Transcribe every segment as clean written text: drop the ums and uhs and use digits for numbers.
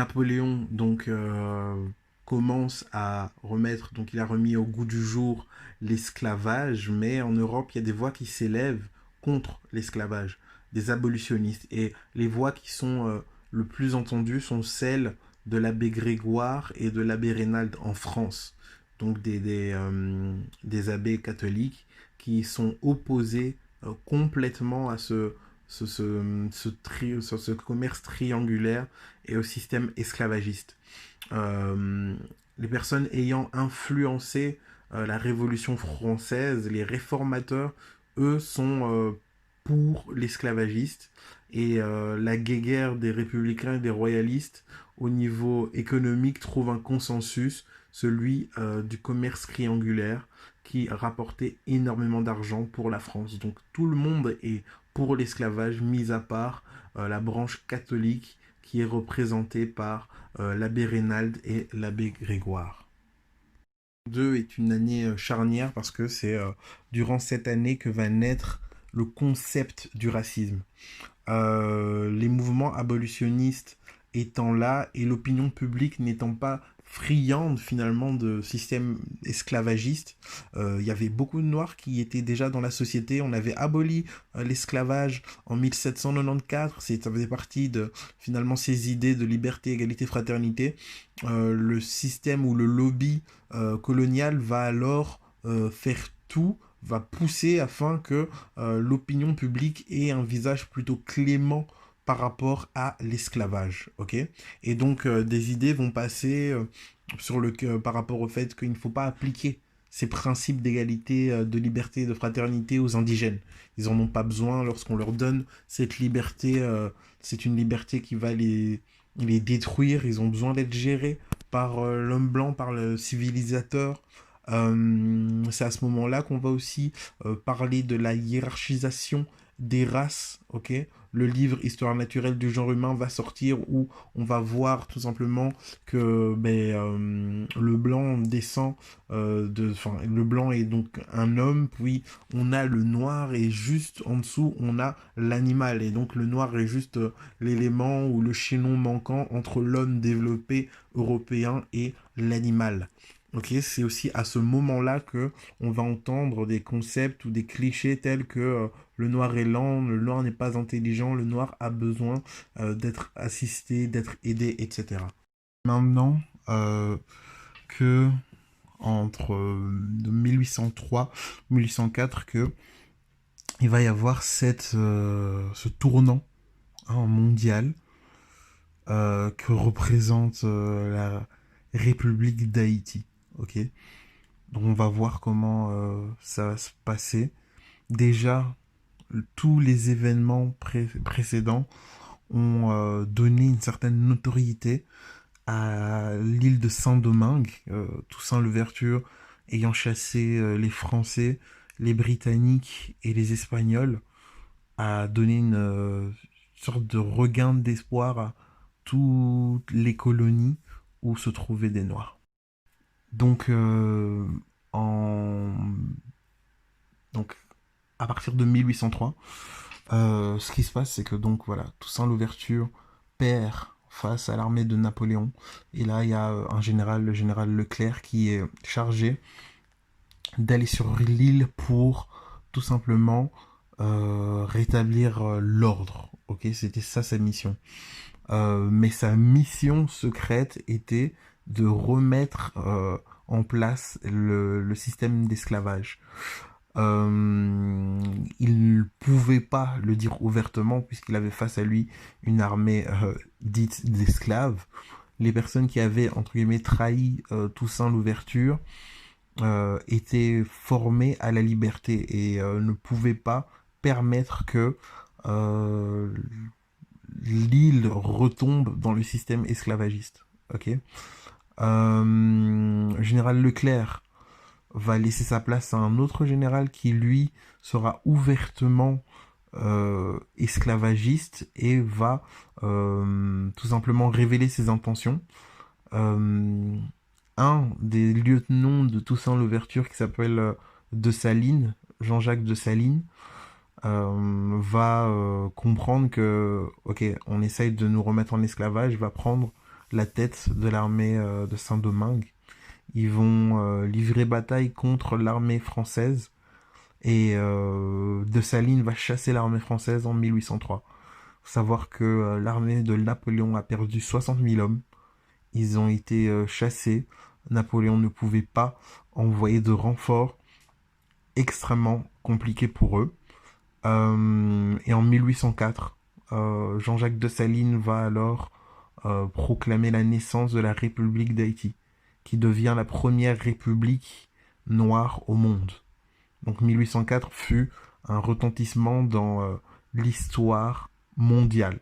Napoléon donc commence à remettre, donc il a remis au goût du jour l'esclavage, mais en Europe il y a des voix qui s'élèvent contre l'esclavage, des abolitionnistes, et les voix qui sont le plus entendues sont celles de l'abbé Grégoire et de l'abbé Raynald en France, donc des abbés catholiques qui sont opposés complètement à ce commerce triangulaire et au système esclavagiste. Euh, les personnes ayant influencé la Révolution française, les réformateurs, eux, sont pour l'esclavagiste. Et la guéguerre des républicains et des royalistes, au niveau économique, trouve un consensus, celui du commerce triangulaire, qui rapportait énormément d'argent pour la France. Donc tout le monde est pour l'esclavage, mis à part la branche catholique qui est représentée par l'abbé Raynald et l'abbé Grégoire. 2 est une année charnière parce que c'est durant cette année que va naître le concept du racisme. Les mouvements abolitionnistes étant là et l'opinion publique n'étant pas friande finalement de système esclavagiste. Il y avait beaucoup de Noirs qui étaient déjà dans la société. On avait aboli l'esclavage en 1794. Ça faisait partie de finalement ces idées de liberté, égalité, fraternité. Le système ou le lobby colonial va alors faire tout, va pousser afin que l'opinion publique ait un visage plutôt clément par rapport à l'esclavage, ok. Et donc des idées vont passer par rapport au fait qu'il ne faut pas appliquer ces principes d'égalité, de liberté, de fraternité aux indigènes. Ils en ont pas besoin lorsqu'on leur donne cette liberté. C'est une liberté qui va les détruire. Ils ont besoin d'être gérés par l'homme blanc, par le civilisateur. C'est à ce moment-là qu'on va aussi parler de la hiérarchisation des races, ok. Le livre Histoire naturelle du genre humain va sortir où on va voir tout simplement que le blanc descend le blanc est donc un homme, puis on a le noir et juste en dessous on a l'animal, et donc le noir est juste l'élément ou le chaînon manquant entre l'homme développé européen et l'animal. Ok, c'est aussi à ce moment-là que on va entendre des concepts ou des clichés tels que le noir est lent, le noir n'est pas intelligent, le noir a besoin d'être assisté, d'être aidé, etc. Maintenant que entre de 1803 1804 que il va y avoir ce tournant mondial que représente la République d'Haïti. Ok, donc on va voir comment ça va se passer. Déjà, tous les événements précédents ont donné une certaine notoriété à l'île de Saint-Domingue, Toussaint Louverture ayant chassé les Français, les Britanniques et les Espagnols, a donné une sorte de regain d'espoir à toutes les colonies où se trouvaient des Noirs. Donc, en... donc à partir de 1803, ce qui se passe, c'est que donc voilà, Toussaint Louverture perd face à l'armée de Napoléon. Et là, il y a un général, le général Leclerc, qui est chargé d'aller sur l'île pour tout simplement rétablir l'ordre. Ok, c'était ça sa mission. Mais sa mission secrète était de remettre en place le système d'esclavage. Il ne pouvait pas le dire ouvertement puisqu'il avait face à lui une armée dite d'esclaves. Les personnes qui avaient, entre guillemets, trahi Toussaint Louverture étaient formées à la liberté et ne pouvaient pas permettre que l'île retombe dans le système esclavagiste. Ok. Général Leclerc va laisser sa place à un autre général qui, lui, sera ouvertement esclavagiste et va tout simplement révéler ses intentions. Un des lieutenants de Toussaint Louverture qui s'appelle Dessalines, Jean-Jacques Dessalines, va comprendre que, ok, on essaye de nous remettre en esclavage, va prendre la tête de l'armée de Saint-Domingue. Ils vont livrer bataille contre l'armée française et Dessalines va chasser l'armée française en 1803. Faut savoir que l'armée de Napoléon a perdu 60 000 hommes. Ils ont été chassés. Napoléon ne pouvait pas envoyer de renforts, extrêmement compliqué pour eux. Et en 1804, Jean-Jacques Dessalines va alors proclamer la naissance de la République d'Haïti, qui devient la première république noire au monde. Donc 1804 fut un retentissement dans l'histoire mondiale.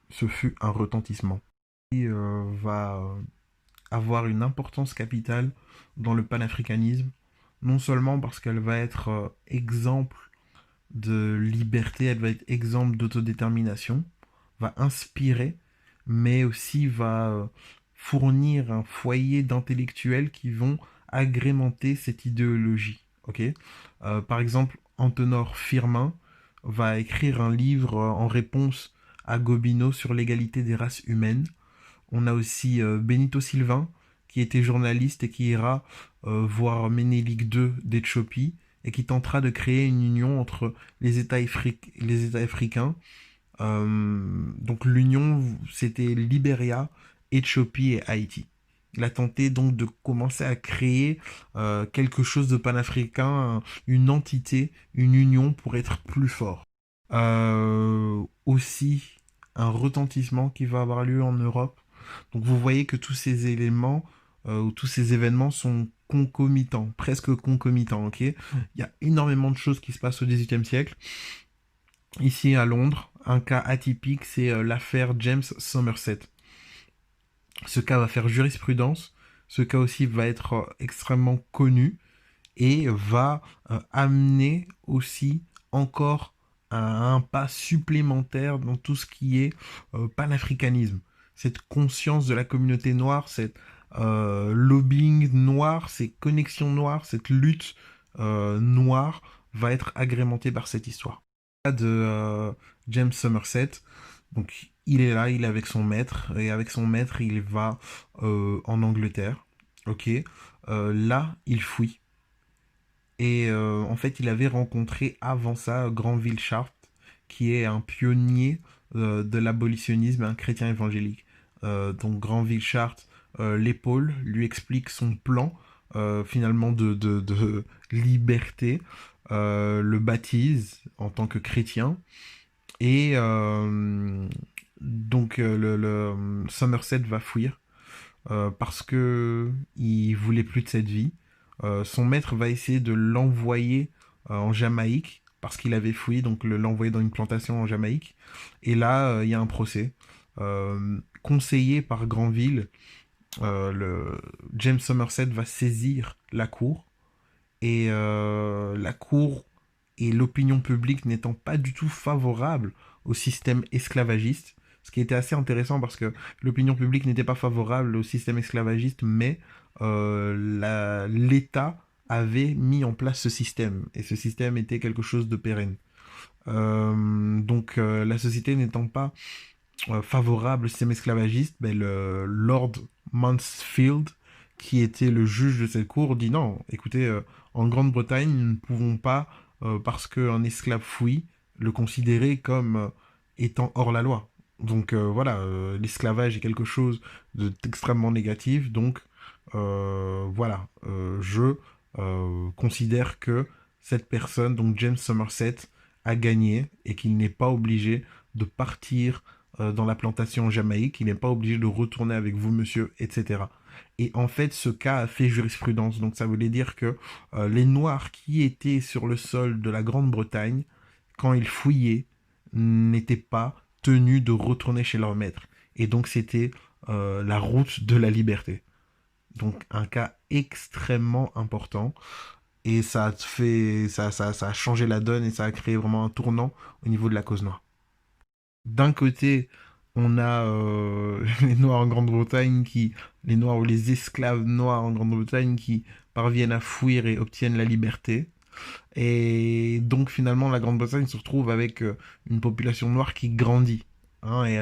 Ce fut un retentissement. Il va avoir une importance capitale dans le panafricanisme, non seulement parce qu'elle va être exemple de liberté, elle va être exemple d'autodétermination, va inspirer, mais aussi va fournir un foyer d'intellectuels qui vont agrémenter cette idéologie. Okay, par exemple, Antenor Firmin va écrire un livre en réponse à Gobineau sur l'égalité des races humaines. On a aussi Benito Sylvain, qui était journaliste et qui ira voir Ménélique II d'Éthiopie et qui tentera de créer une union entre les États africains. Donc l'union, c'était Libéria, Éthiopie et Haïti. Il a tenté donc de commencer à créer quelque chose de panafricain, une entité, une union pour être plus fort. Aussi, un retentissement qui va avoir lieu en Europe. Donc vous voyez que tous ces éléments ou tous ces événements sont concomitants, presque concomitants, ok. Il y a énormément de choses qui se passent au XVIIIe siècle. Ici à Londres, un cas atypique, c'est l'affaire James Somerset. Ce cas va faire jurisprudence. Ce cas aussi va être extrêmement connu et va amener aussi encore un pas supplémentaire dans tout ce qui est panafricanisme. Cette conscience de la communauté noire, cette lobbying noir, ces connexions noires, cette lutte noire va être agrémentée par cette histoire. De James Somerset, donc il est là, il est avec son maître, et avec son maître, il va en Angleterre, ok. Là, il fouille. Et en fait, il avait rencontré avant ça Granville Sharp, qui est un pionnier de l'abolitionnisme, un chrétien évangélique. Donc Granville Sharp l'épaule, lui explique son plan finalement de liberté, le baptise en tant que chrétien. Et donc le Somerset va fuir parce que il voulait plus de cette vie. Son maître va essayer de l'envoyer en Jamaïque parce qu'il avait fui, donc l'envoyer dans une plantation en Jamaïque. Et là, il y a un procès. Conseillé par Granville, James Somerset va saisir la cour. Et la cour et l'opinion publique n'étant pas du tout favorable au système esclavagiste, ce qui était assez intéressant parce que l'opinion publique n'était pas favorable au système esclavagiste, mais l'État avait mis en place ce système, et ce système était quelque chose de pérenne. Donc la société n'étant pas favorable au système esclavagiste, ben, le Lord Mansfield, qui était le juge de cette cour, dit non, écoutez, en Grande-Bretagne, nous ne pouvons pas, parce qu'un esclave fuit, le considérer comme étant hors la loi. Donc voilà, l'esclavage est quelque chose d'extrêmement négatif, donc voilà, je considère que cette personne, donc James Somerset, a gagné et qu'il n'est pas obligé de partir dans la plantation en Jamaïque, il n'est pas obligé de retourner avec vous, monsieur, etc. Et en fait, ce cas a fait jurisprudence. Donc ça voulait dire que les Noirs qui étaient sur le sol de la Grande-Bretagne, quand ils fouillaient, n'étaient pas tenus de retourner chez leur maître. Et donc c'était la route de la liberté. Donc un cas extrêmement important. Et ça a changé la donne et ça a créé vraiment un tournant au niveau de la cause noire. D'un côté, on a les Noirs en Grande-Bretagne les Noirs ou les esclaves noirs en Grande-Bretagne qui parviennent à fuir et obtiennent la liberté. Et donc finalement, la Grande-Bretagne se retrouve avec une population noire qui grandit, hein, et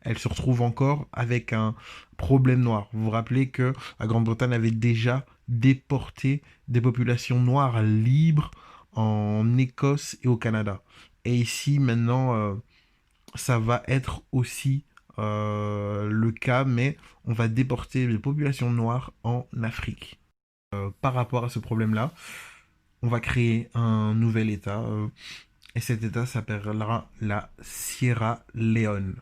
elle se retrouve encore avec un problème noir. Vous vous rappelez que la Grande-Bretagne avait déjà déporté des populations noires libres en Écosse et au Canada. Et ici, maintenant, ça va être aussi le cas, mais on va déporter les populations noires en Afrique. Par rapport à ce problème-là, on va créer un nouvel État, et cet État s'appellera la Sierra Leone.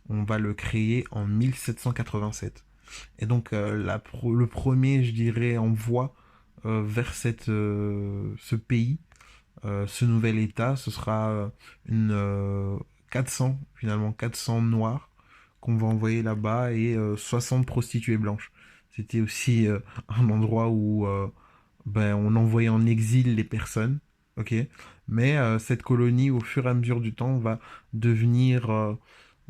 On va le créer en 1787. Et donc le premier, je dirais, envoi vers ce pays, ce nouvel État, ce sera une 400, finalement 400 noirs qu'on va envoyer là-bas et 60 prostituées blanches. C'était aussi un endroit où ben, on envoyait en exil les personnes, ok. Mais cette colonie, au fur et à mesure du temps, va devenir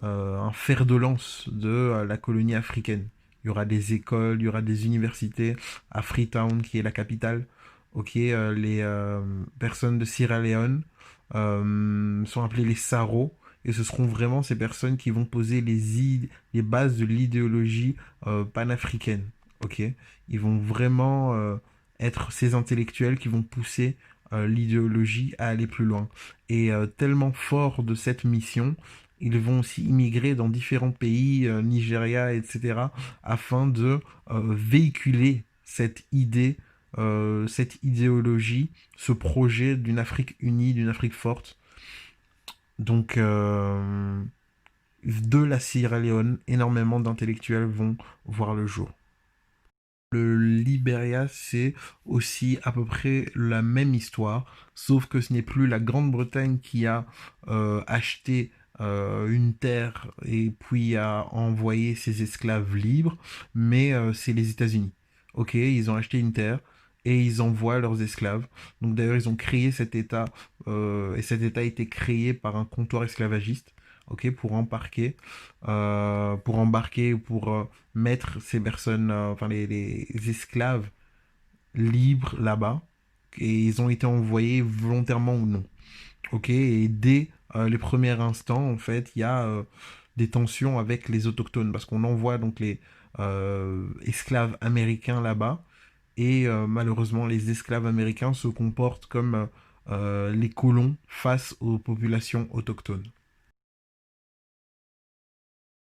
un fer de lance de la colonie africaine. Il y aura des écoles, il y aura des universités à Freetown, qui est la capitale. Ok, les personnes de Sierra Leone sont appelées les Saro, et ce seront vraiment ces personnes qui vont poser les bases de l'idéologie panafricaine. Ok, ils vont vraiment être ces intellectuels qui vont pousser l'idéologie à aller plus loin. Et tellement fort de cette mission, ils vont aussi immigrer dans différents pays, Nigeria, etc., afin de véhiculer cette idée, cette idéologie, ce projet d'une Afrique unie, d'une Afrique forte. Donc, de la Sierra Leone, énormément d'intellectuels vont voir le jour. Le Liberia, c'est aussi à peu près la même histoire, sauf que ce n'est plus la Grande-Bretagne qui a acheté une terre et puis a envoyé ses esclaves libres, mais c'est les États-Unis. Ok, ils ont acheté une terre et ils envoient leurs esclaves. Donc d'ailleurs, ils ont créé cet État et cet État a été créé par un comptoir esclavagiste. Ok, pour embarquer, pour mettre ces personnes, enfin les esclaves libres là-bas, et ils ont été envoyés volontairement ou non. Ok, et dès les premiers instants, en fait, il y a des tensions avec les autochtones, parce qu'on envoie donc les esclaves américains là-bas, et malheureusement, les esclaves américains se comportent comme les colons face aux populations autochtones.